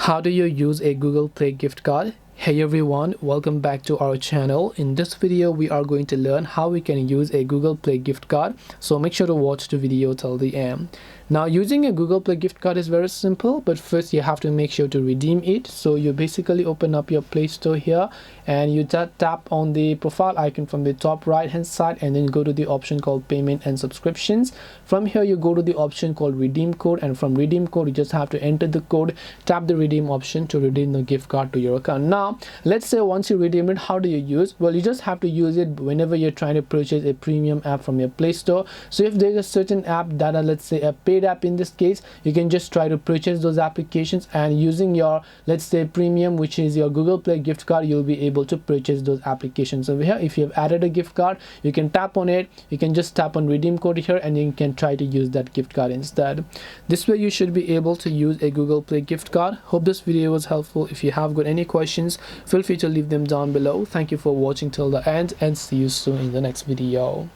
How do you use a Google Play gift card? Hey everyone, welcome back to our channel. In this video we are going to learn how we can use a Google Play gift card, so make sure to watch the video till the end. Now, using a Google Play gift card is very simple, but first you have to make sure to redeem it. So you basically open up your Play Store here and you tap on the profile icon from the top right hand side and then go to the option called payment and subscriptions. From here you go to the option called redeem code, and from redeem code you just have to enter the code, tap the redeem option to redeem the gift card to your account. Now let's say once you redeem it, how do you use? Well, you just have to use it whenever you're trying to purchase a premium app from your Play Store. So if there's a certain app that are, let's say, a paid app in this case, you can just try to purchase those applications, and using your, let's say, premium, which is your Google Play gift card, you'll be able to purchase those applications over here. If you have added a gift card, you can tap on it, you can just tap on redeem code here and you can try to use that gift card instead. This way you should be able to use a Google Play gift card. Hope this video was helpful. If you have got any questions, feel free to leave them down below. Thank you for watching till the end and see you soon in the next video.